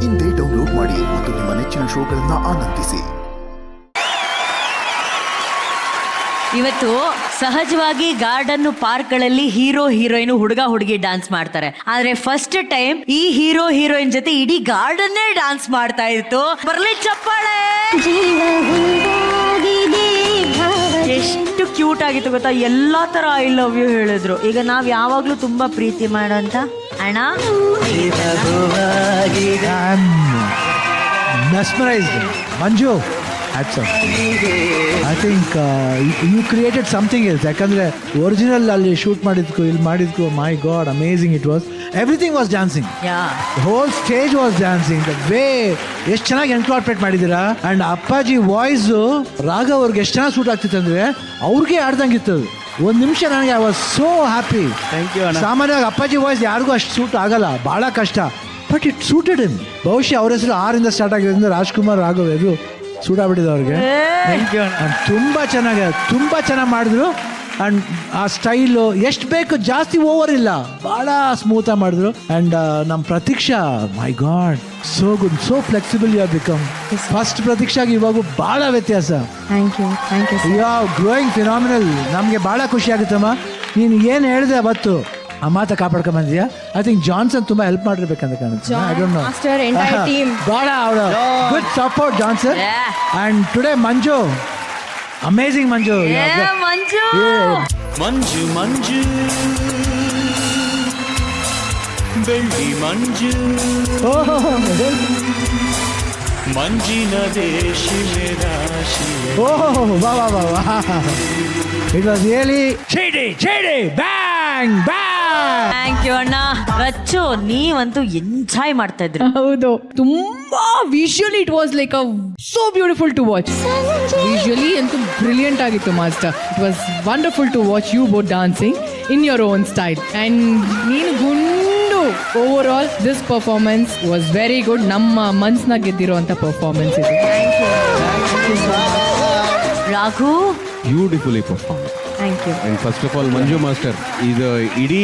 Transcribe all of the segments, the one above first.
ಇಂದೇ ಡೌನ್ಲೋಡ್ ಮಾಡಿ ಮತ್ತು ನಿಮ್ಮ ನೆಚ್ಚಿನ ಶೋಗಳನ್ನು ಆನಂದಿಸಿ. ಇವತ್ತು ಸಹಜವಾಗಿ ಗಾರ್ಡನ್ ಪಾರ್ಕ್ಗಳಲ್ಲಿ ಹೀರೋ ಹೀರೋಯಿನ್ ಹುಡುಗ ಹುಡುಗಿ ಡ್ಯಾನ್ಸ್ ಮಾಡ್ತಾರೆ. ಆದ್ರೆ ಫಸ್ಟ್ ಟೈಮ್ ಈ ಹೀರೋ ಹೀರೋಯಿನ್ ಜೊತೆ ಇಡೀ ಗಾರ್ಡನ್ನೇ ಡ್ಯಾನ್ಸ್ ಮಾಡ್ತಾ ಇತ್ತು. ಬರ್ಲಿ ಚಪ್ಪಾಳೆ. ಎಷ್ಟು ಕ್ಯೂಟ್ ಆಗಿತ್ತು ಗೊತ್ತಾ. ಎಲ್ಲಾ ತರ ಐ ಲವ್ ಯು ಹೇಳಿದ್ರು. ಈಗ ನಾವ್ ಯಾವಾಗ್ಲೂ ತುಂಬಾ ಪ್ರೀತಿ ಮಾಡೋಂತ ಅಣ್ಣ. Mesmerized. Manju, hats off. I think you created something else. ಯಾಕಂದ್ರೆ ಒರಿಜಿನಲ್ ಅಲ್ಲಿ ಶೂಟ್ ಮಾಡಿದ್ಕು ಇಲ್ಲಿ ಮಾಡಿದ್ಕು my god amazing it was. Everything was dancing. Whole stage was dancing. The way ಎಷ್ಟು ಚೆನ್ನಾಗಿ ಎನ್ಕಾರ್ಪೊರೇಟ್ ಮಾಡಿದ್ದೀರಾ. ಅಂಡ್ ಅಪ್ಪಾಜಿ ವಾಯ್ಸ್ ರಾಘವ್ ಅವ್ರಿಗೆ ಎಷ್ಟು ಚೆನ್ನಾಗಿ ಸೂಟ್ ಆಗ್ತಿತ್ತು ಅಂದ್ರೆ ಅವ್ರಿಗೆ ಆಡ್ದಂಗಿತ್ತು. ಒಂದು ನಿಮಿಷ ನನಗೆ I was so happy. Thank you. ಸಾಮಾನ್ಯವಾಗಿ ಅಪ್ಪಾಜಿ ವಾಯ್ಸ್ ಯಾರಿಗೂ ಅಷ್ಟು ಸೂಟ್ ಆಗಲ್ಲ, ಬಹಳ ಕಷ್ಟ. But it suited him. ಬಹುಶಃ ಅವ್ರ ಹೆಸರು 6 ಸ್ಟಾರ್ಟ್ ಆಗಿರೋದ್ರಿಂದ ರಾಜ್ಕುಮಾರ್ ರಾಘವ್ ಇದು ಸೂಟ್ ಆಗ್ಬಿಟ್ಟಿದೆ ಅವ್ರಿಗೆ. ತುಂಬ ಚೆನ್ನಾಗಿ ಮಾಡಿದ್ರು. ಅಂಡ್ ಆ ಸ್ಟೈಲು ಎಷ್ಟು ಬೇಕು, ಜಾಸ್ತಿ ಓವರ್ ಇಲ್ಲ, ಬಹಳ ಸ್ಮೂತ್ ಆಗಿ ಮಾಡಿದ್ರು. ಅಂಡ್ ನಮ್ಮ Prateeksha, my god, so good, so flexible you become. First ಪ್ರತೀಕ್ಷಾಗಿ ಇವಾಗ ಬಹಳ ವ್ಯತ್ಯಾಸ. You are growing phenomenal. ನಮಗೆ ಬಹಳ ಖುಷಿ ಆಗುತ್ತಮ್ಮ. ನೀನು ಏನು ಹೇಳಿದೆ ಅವತ್ತು ಆ ಮಾತ ಕಾಪಾಡ್ಕೊಂಡ್ ಬಂದಿದ್ಯಾ. ಐ ಥಿಂಕ್ ಜಾನ್ಸನ್ ತುಂಬಾ ಹೆಲ್ಪ್ ಮಾಡಿರ್ಬೇಕಂತ ಕಾಣುತ್ತೆ. I don't know. ಬಹಳ good support Johnson. And today Manju, amazing Manju. Manju Manju Manju ಬೆಳ್ಳಿ ಮಂಜು ಮಂಜಿನ ದೇಶಿವೆ ರಾಶಿ. ಓಹ್ ವಾ ವಾ ವಾ ವಾ. ಇಟ್ ವಾಸ್ ರಿಯಲಿ ಚೇಡಿ ಬ್ಯಾಂಗ್ ಬ್ಯಾಂಗ್. ಥ್ಯಾಂಕ್ ಯು ಅಣ್ಣ. ರಚ್ಚು, ನೀವಂತೂ ಎಂಜಾಯ್ ಮಾಡ್ತಾ ಇದ್ರಿ. ಹೌದು, ತುಂಬಾ visually it was like a so beautiful to watch. Visually ಅಂತೂ ಬ್ರಿಲಿಯಂಟ್ ಆಗಿತ್ತು master. It was wonderful to watch you both dancing in your own style. And ನೀನು Gundu. Overall this performance was very good. ನಮ್ಮ ಮನ್ಸ್ನ ಗೆದ್ದಿರುವಂತ performance ಇದು. Raghu, beautifully perform. Thank you. And first of all Manju master, ಇದು ಇಡೀ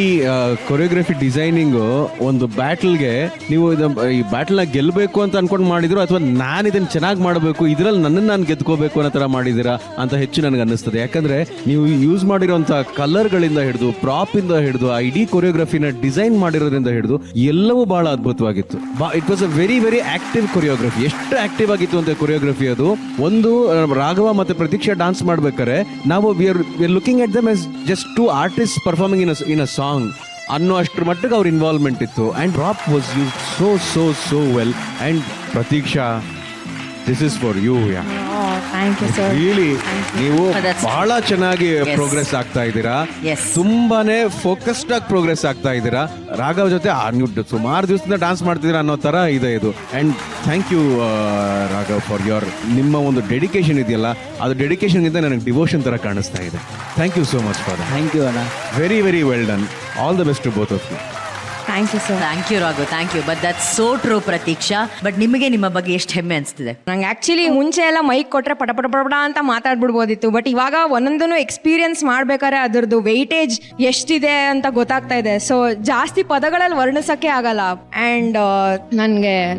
choreography designing ಒಂದು ಬ್ಯಾಟಲ್ಗೆ ನೀವು ಈ ಬ್ಯಾಟಲ್ನ ಗೆಲ್ಲಬೇಕು ಅಂತ ಅನ್ಕೊಂಡು ಮಾಡಿದ್ರು, ಅಥವಾ ನಾನು ಇದನ್ನ ಚೆನ್ನಾಗಿ ಮಾಡಬೇಕು, ಇದರಲ್ಲಿ ನನ್ನನ್ನು ನಾನು ಗೆದ್ಕೋಬೇಕು ಅನ್ನೋ ಥರ ಮಾಡಿದ್ದೀರಾ ಅಂತ ಹೆಚ್ಚು ನನಗೆ ಅನ್ನಿಸ್ತದೆ. ಯಾಕಂದ್ರೆ ನೀವು ಯೂಸ್ ಮಾಡಿರೋಂಥ ಕಲರ್ಗಳಿಂದ ಹಿಡಿದು ಪ್ರಾಪಿಂದ ಹಿಡಿದು ಆ ಇಡೀ ಕೊರಿಯೋಗ್ರಫಿನ ಡಿಸೈನ್ ಮಾಡಿರೋದ್ರಿಂದ ಹಿಡಿದು ಎಲ್ಲವೂ ಬಹಳ ಅದ್ಭುತವಾಗಿತ್ತು. It was a very very active choreography. ಎಷ್ಟು ಆಕ್ಟಿವ್ ಆಗಿತ್ತು ಅಂತ ಕೊರಿಯೋಗ್ರಫಿ ಅದು. ಒಂದು ರಾಘವ ಮತ್ತೆ ಪ್ರತೀಕ್ಷಾ ಡಾನ್ಸ್ ಮಾಡ್ಬೇಕಾದ್ರೆ ನಾವು we are looking at them as just two artists performing in a song ಅನ್ನೋ ಅಷ್ಟರ ಮಟ್ಟಿಗೆ ಅವ್ರ ಇನ್ವಾಲ್ವ್ಮೆಂಟ್ ಇತ್ತು. And drop was used so well. And Pratiksha, this is for you. Really ನೀವು ಬಹಳ ಚೆನ್ನಾಗಿ ಪ್ರೋಗ್ರೆಸ್ ಆಗ್ತಾ ಇದ್ದೀರಾ. ತುಂಬಾನೇ ಫೋಕಸ್ಡ್ ಆಗಿ ಪ್ರೋಗ್ರೆಸ್ ಆಗ್ತಾ ಇದ್ದೀರಾ. ರಾಘವ್ ಜೊತೆ ನೀವು ಸುಮಾರು ದಿವಸದಿಂದ ಡಾನ್ಸ್ ಮಾಡ್ತಿದ್ದೀರಾ ಅನ್ನೋ ತರ ಇದೆ ಇದು. And thank you Raghav for your ನಿಮ್ಮ ಒಂದು ಡೆಡಿಕೇಶನ್ ಇದೆಯಲ್ಲ, ಅದು ಡೆಡಿಕೇಶನ್ಗಿಂತ ನನಗೆ ಡಿವೋಷನ್ ತರ ಕಾಣಿಸ್ತಾ ಇದೆ. Thank you so much for. Thank you ಅಣ್ಣ. Very very well done. All the best to both of you. Thank you sir. Thank you Raghu, thank you. But that's so true Prateeksha. But ನಿಮಗೆ ನಿಮ್ಮ ಬಗ್ಗೆ ಎಷ್ಟು ಹೆಮ್ಮೆ ಅನಿಸ್ತಿದೆ? ನಂಗೆ ಆ್ಯಕ್ಚುಲಿ ಮುಂಚೆ ಎಲ್ಲ ಮೈಕ್ ಕೊಟ್ಟರೆ ಪಟ ಅಂತ ಮಾತಾಡ್ಬಿಡ್ಬೋದಿತ್ತು. ಬಟ್ ಇವಾಗ ಒಂದೊಂದನ್ನು ಎಕ್ಸ್ಪೀರಿಯನ್ಸ್ ಮಾಡ್ಬೇಕಾದ್ರೆ ಅದರದ್ದು ವೆಯ್ಟೇಜ್ ಎಷ್ಟಿದೆ ಅಂತ ಗೊತ್ತಾಗ್ತಾ ಇದೆ. ಸೊ ಜಾಸ್ತಿ ಪದಗಳಲ್ಲಿ ವರ್ಣಿಸೋಕ್ಕೆ ಆಗಲ್ಲ. ಆ್ಯಂಡ್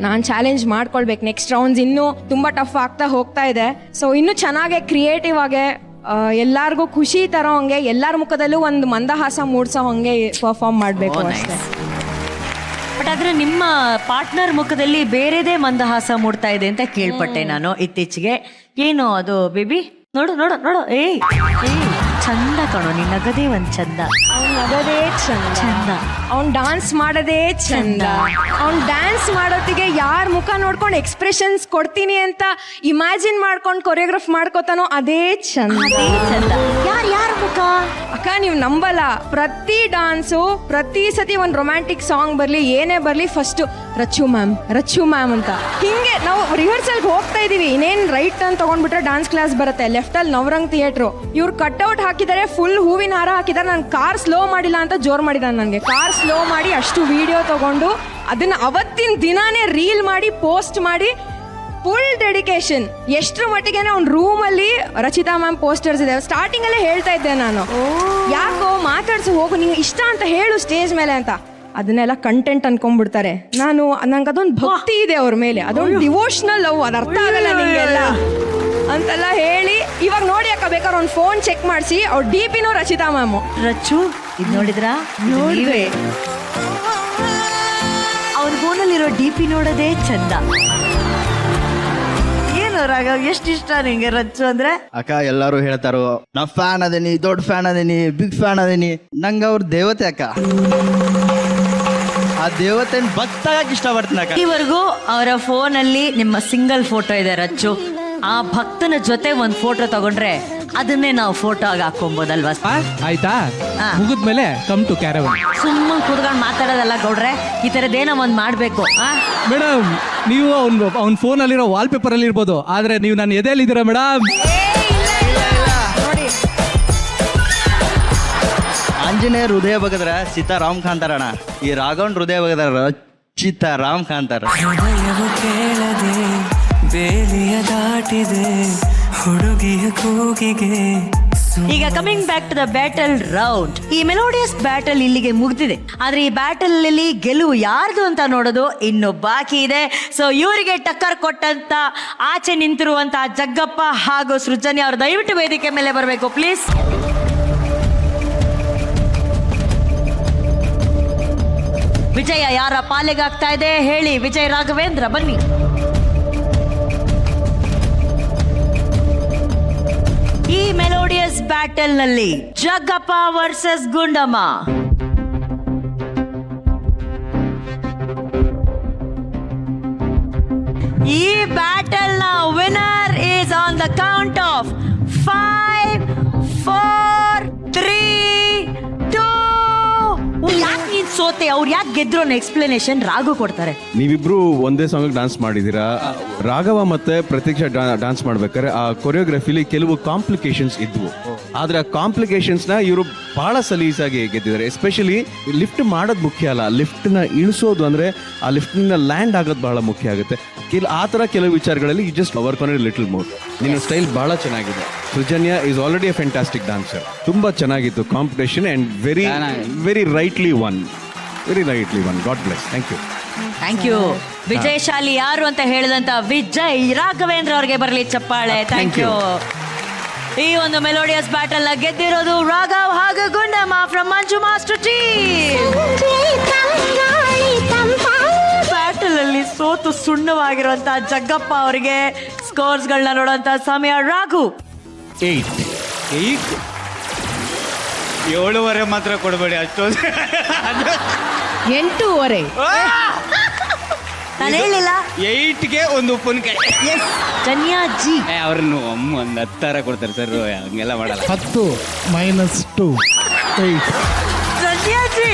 ನಾನು ಚಾಲೆಂಜ್ ಮಾಡ್ಕೊಳ್ಬೇಕು. ನೆಕ್ಸ್ಟ್ ರೌಂಡ್ಸ್ ಇನ್ನೂ ತುಂಬ ಟಫ್ ಆಗ್ತಾ ಹೋಗ್ತಾ ಇದೆ. ಸೊ ಇನ್ನೂ ಚೆನ್ನಾಗೆ ಕ್ರಿಯೇಟಿವ್ ಆಗಿ ಎಲ್ಲಾರ್ಗೂ ಖುಷಿ ತರೋ ಹಂಗೆ, ಎಲ್ಲರ ಮುಖದಲ್ಲೂ ಒಂದು ಮಂದಹಾಸ ಮೂಡಿಸೋ ಹಂಗೆ ಪರ್ಫಾರ್ಮ್ ಮಾಡಬೇಕು ಅಷ್ಟೇ. ಬಟ್ ಆದ್ರೆ ನಿಮ್ಮ ಪಾರ್ಟ್ನರ್ ಮುಖದಲ್ಲಿ ಬೇರೆದೇ ಮಂದಹಾಸ ಮೂಡ್ತಾ ಇದೆ ಅಂತ ಕೇಳ್ಪಟ್ಟೆ ನಾನು ಇತ್ತೀಚೆಗೆ. ಏನು ಅದು ಬೇಬಿ? ನೋಡು ನೋಡು ನೋಡು. ಏಯ್ ಚಂದ ಕಣೋ, ನಿನ್ನ ನಗದೇ ಒಂದ್ ಚಂದ. ಅವ್ನು ನಗೋದೇ ಚಂದ, ಅವ್ನು ಡಾನ್ಸ್ ಮಾಡೋದೇ ಚಂದ. ಅವ್ನು ಡ್ಯಾನ್ಸ್ ಮಾಡೋತ್ತಿಗೆ ಯಾರ ಮುಖ ನೋಡ್ಕೊಂಡು ಎಕ್ಸ್ಪ್ರೆಷನ್ಸ್ ಕೊಡ್ತೀನಿ ಅಂತ ಇಮ್ಯಾಜಿನ್ ಮಾಡ್ಕೊಂಡು ಕೊರಿಯೋಗ್ರಾಫ್ ಮಾಡ್ಕೋತಾನೋ ಅದೇ ಚಂದ. ಯಾರ ಮುಖ ಅಕ್ಕ, ನೀವು ನಂಬಲ್ಲ, ಪ್ರತಿ ಡಾನ್ಸು, ಪ್ರತಿ ಸತಿ ಒಂದು ರೊಮ್ಯಾಂಟಿಕ್ ಸಾಂಗ್ ಬರಲಿ, ಏನೇ ಬರಲಿ, ಫಸ್ಟು ರಚ್ಚು ಮ್ಯಾಮ್ ಅಂತ ಹಿಂಗೆ ನಾವು ರಿಹರ್ಸಲ್ಗೆ ಹೋಗ್ತಾ ಇದೀವಿ. ಇನ್ನೇನು ರೈಟ್ ಅಂತ ತಗೊಂಡ್ಬಿಟ್ರೆ ಡಾನ್ಸ್ ಕ್ಲಾಸ್ ಬರುತ್ತೆ. ಲೆಫ್ಟಲ್ಲಿ ನವರಂಗ್ ಥಿಯೇಟ್ರು. ಇವ್ರು ಕಟ್ಔಟ್ ಹಾಕಿದ್ದಾರೆ, ಫುಲ್ ಹೂವಿನ ಹಾರ ಹಾಕಿದ್ದಾರೆ. ನಾನು ಕಾರ್ ಸ್ಲೋ ಮಾಡಿಲ್ಲ ಅಂತ ಜೋರು ಮಾಡಿದ್ದಾನೆ ನನಗೆ. ಕಾರ್ ಸ್ಲೋ ಮಾಡಿ ಅಷ್ಟು ವಿಡಿಯೋ ತಗೊಂಡು ಅದನ್ನ ಅವತ್ತಿನ ದಿನಾನೇ ರೀಲ್ ಮಾಡಿ ಪೋಸ್ಟ್ ಮಾಡಿ ಫುಲ್ ಡೆಡಿಕೇಶನ್. ಎಷ್ಟರ ಮಟ್ಟಿಗೆ ಅವ್ನ ರೂಮಲ್ಲಿ ರಚಿತಾ ಮ್ಯಾಮ್ ಪೋಸ್ಟರ್ಸ್ ಇದೆ. ಸ್ಟಾರ್ಟಿಂಗ್ ಅಲ್ಲೇ ಹೇಳ್ತಾ ಇದ್ದೆ ನಾನು, ಯಾಕೋ ಮಾತಾಡ್ಸು ಹೋಗು, ನಿಂಗೆ ಇಷ್ಟ ಅಂತ ಹೇಳು ಸ್ಟೇಜ್ ಮೇಲೆ ಅಂತ. ಅದನ್ನೆಲ್ಲ ಕಂಟೆಂಟ್ ಅನ್ಕೊಂಡ್ಬಿಡ್ತಾರೆ. ನಂಗೆ ಅದೊಂದು ಭಕ್ತಿ ಇದೆ ಅವ್ರ ಮೇಲೆ, ಅದೊಂದು ಡಿವೋಷನಲ್ ಲವ್, ಅದು ಅರ್ಥ ಆಗಲ್ಲ ನಿಂಗೆಲ್ಲ ಅಂತೆಲ್ಲ ಹೇಳಿ. ಇವಾಗ ನೋಡಿ ಅಕ್ಕ, ಬೇಕಾದ್ರೆ ಒಂದು ಫೋನ್ ಚೆಕ್ ಮಾಡಿಸಿ, ಅವ್ರ DP ರಚಿತಾ ಮ್ಯಾಮು. ರಚ್ಚು ಇದು ನೋಡಿದ್ರಾ? ನೋಡಿದ್ರೆ ಅವ್ರ ಫೋನಲ್ಲಿರೋ DP ನೋಡೋದೇ ಚಂದ. ಏನು ರಾಗ, ಎಷ್ಟು ಇಷ್ಟ ನಿಂಗೆ ರಚ್ಚು ಅಂದ್ರೆ? ಅಕ್ಕ ಎಲ್ಲರೂ ಹೇಳ್ತಾರೋ ನಾ ಫ್ಯಾನ್ ಅದೇನಿ, ದೊಡ್ಡ ಫ್ಯಾನ್ ಅದೇನಿ, ಬಿಗ್ ಫ್ಯಾನ್ ಅದೇನಿ. ನಂಗೆ ಅವ್ರ ದೇವತೆ ಅಕ್ಕ, ಆ ದೇವತೆನ ಭಕ್ತಾಗಿ ಇಷ್ಟಪಡ್ತೀನಿ ಅಕ್ಕ. ಇದುವರೆಗೂ ಅವರ ಫೋನಲ್ಲಿ ನಿಮ್ಮ ಸಿಂಗಲ್ ಫೋಟೋ ಇದೆ ರಚ್ಚು. ಆ ಭಕ್ತನ ಜೊತೆ ಒಂದು ಫೋಟೋ ತಗೊಂಡ್ರೆ ಅದನ್ನೇ ನಾವು ಫೋಟೋ ಆಗಿ ಹಾಕೊಂಬೋದಲ್ವಾ? ಆಯ್ತಾ? ಹಾ. ಮುಗಿದ್ಮೇಲೆ ಕಮ್ ಟು ಕ್ಯಾರವನ್. ಸುಮ್ಮನೆ ಕೂತ್ಕೊಂಡು ಮಾತಾಡೋದಲ್ಲ ಗೌಡ್ರೆ, ಈ ಥರದ್ದೇನೋ ಒಂದು ಮಾಡಬೇಕು. ಮೇಡಮ್, ನೀವು ಅವ್ನ ಫೋನಲ್ಲಿರೋ ವಾಲ್ಪೇಪರ್ ಅಲ್ಲಿ ಇರ್ಬೋದು, ಆದ್ರೆ ನೀವು ನನ್ನ ಎದೆಯಲ್ಲಿದ್ದೀರಾ ಮೇಡಮ್. ಆಂಜನೇಯ ಹೃದಯ ಬಗದ್ರ ಸೀತಾರಾಮ್ ಕಾಂತಾರಣ, ಈ ರಾಘವನ್ ಹೃದಯ ಬಗದ್ರ ಸೀತಾರಾಮ್ ಕಾಂತಾರ. ಹೃದಯವು ಕೇಳದೆ ಬೇಲಿಯ ದಾಟಿದೆ ಹುಡುಗಿಯ ಕೂಗಿಗೆ. ಈಗ coming back to the battle round. ಈ ಮೆಲೋಡಿಯಸ್ ಬ್ಯಾಟಲ್ ಇಲ್ಲಿಗೆ ಮುಗ್ದಿದೆ. ಆದ್ರೆ ಈ ಬ್ಯಾಟಲ್ ಅಲ್ಲಿ ಗೆಲುವು ಯಾರ್ದು ಅಂತ ನೋಡೋದು ಇನ್ನು ಬಾಕಿ ಇದೆ. ಸೊ ಇವರಿಗೆ ಟಕ್ಕರ್ ಕೊಟ್ಟಂತ ಆಚೆ ನಿಂತಿರುವಂತ ಜಗ್ಗಪ್ಪ ಹಾಗೂ ಸೃಜನ್ಯ ಅವರು ದಯವಿಟ್ಟು ವೇದಿಕೆ ಮೇಲೆ ಬರಬೇಕು ಪ್ಲೀಸ್. ವಿಜಯ ಯಾರ ಪಾಲಿಗಾಗ್ತಾ ಇದೆ ಹೇಳಿ? ವಿಜಯ್ ರಾಘವೇಂದ್ರ ಬನ್ನಿ. ಈ ಮೆಲೋಡಿಯಸ್ ಬ್ಯಾಟಲ್ ನಲ್ಲಿ ಜಗ್ಗಪ್ಪ ವರ್ಸಸ್ ಗುಂಡಮ್ಮ. ಈ ಬ್ಯಾಟಲ್ ನ winner is on the count of 5, 4, 3, 2. ಯಾಕೆ ನೀನ್ ಸೋತೆ, ಅವ್ರು ಯಾಕೆ ಗೆದ್ರು ಅನ್ನೋ ಎಕ್ಸ್ಪ್ಲನೇಷನ್ ರಾಘು ಕೊಡ್ತಾರೆ. ನೀವಿಬ್ರು ಒಂದೇ ಸಾಂಗ್ ಡಾನ್ಸ್ ಮಾಡಿದೀರಾ. ರಾಘವ ಮತ್ತೆ ಪ್ರತೀಕ್ಷಾ ಡಾನ್ಸ್ ಮಾಡ್ಬೇಕಾದ್ರೆ ಆ ಕೊರಿಯೋಗ್ರಫಿಲಿ ಕೆಲವು ಕಾಂಪ್ಲಿಕೇಶನ್ಸ್ ಇದ್ವು. ಆದ್ರೆ ಆ ಕಾಂಪ್ಲಿಕೇಶನ್ಸ್ ನ ಇವರು ಬಹಳ ಸಲೀಸಾಗಿ ಗೆದ್ದಿದ್ದಾರೆ. ಎಸ್ಪೆಷಲಿ ಲಿಫ್ಟ್ ಮಾಡೋದು ಮುಖ್ಯ ಅಲ್ಲ, ಲಿಫ್ಟ್ ನ ಇಳಿಸೋದು ಅಂದ್ರೆ ಆ ಲಿಫ್ಟ್ ನ ಲ್ಯಾಂಡ್ ಆಗೋದು ಬಹಳ ಮುಖ್ಯ ಆಗುತ್ತೆ. ಆ ತರ ಕೆಲವು ವಿಚಾರಗಳಲ್ಲಿ you just work on it little more. ನಿನ್ನ ಸ್ಟೈಲ್ ಬಹಳ ಚೆನ್ನಾಗಿದೆ. Srujanya is already a fantastic dancer. ತುಂಬಾ ಚೆನ್ನಾಗಿತ್ತು competition and very rightly won. God bless. Thank you. Thank you. ವಿಜಯಶಾಲಿ ಯಾರು ಅಂತ ಹೇಳಿದಂತ ವಿಜಯ್ ರಾಘವೇಂದ್ರ ಅವ್ರಿಗೆ ಬರಲಿ ಚಪ್ಪಾಳೆ. Thank you. ಈ ಒಂದು ಮೆಲೋಡಿಯಸ್ ಬ್ಯಾಟಲ್ ನ ಗೆದ್ದಿರೋದು ರಾಘವ್ ಹಾಗೂ Gundamma from Manju master team. Battle ಅಲ್ಲಿ ಸೋತು ಸುಣ್ಣವಾಗಿರುವಂತಹ ಜಗ್ಗಪ್ಪ ಅವರಿಗೆ ಸ್ಕೋರ್ಸ್ ಗಳನ್ನ ನೋಡುವಂತ ಸಮಯ. ರಾಘು 8. 7.5 ಮಾತ್ರ ಕೊಡಬೇಡಿ, ಅಷ್ಟೊಂದು 8.5. ನಾನು ಹೇಳಿಲ್ಲ 8ಗೆ ಒಂದು ಉಪ್ಪಿನಕಾಯಿ. ಜನ್ಯಾ ಜಿ ಅವ್ರನ್ನು ಒಂದು 10 ಕೊಡ್ತಾರೆ ಸರ್, ಹಂಗೆಲ್ಲ ಮಾಡಲ್ಲ. 10 - 2 8. Janya G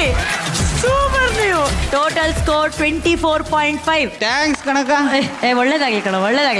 super. ನೀವು ಟೋಟಲ್ ಸ್ಕೋರ್ 24.5. ಥ್ಯಾಂಕ್ಸ್ ಕಣಕ. ಒಳ್ಳೇದಾಗ್ಲಿ ಕಣ, ಒಳ್ಳೇದಾಗ್ಲಿ.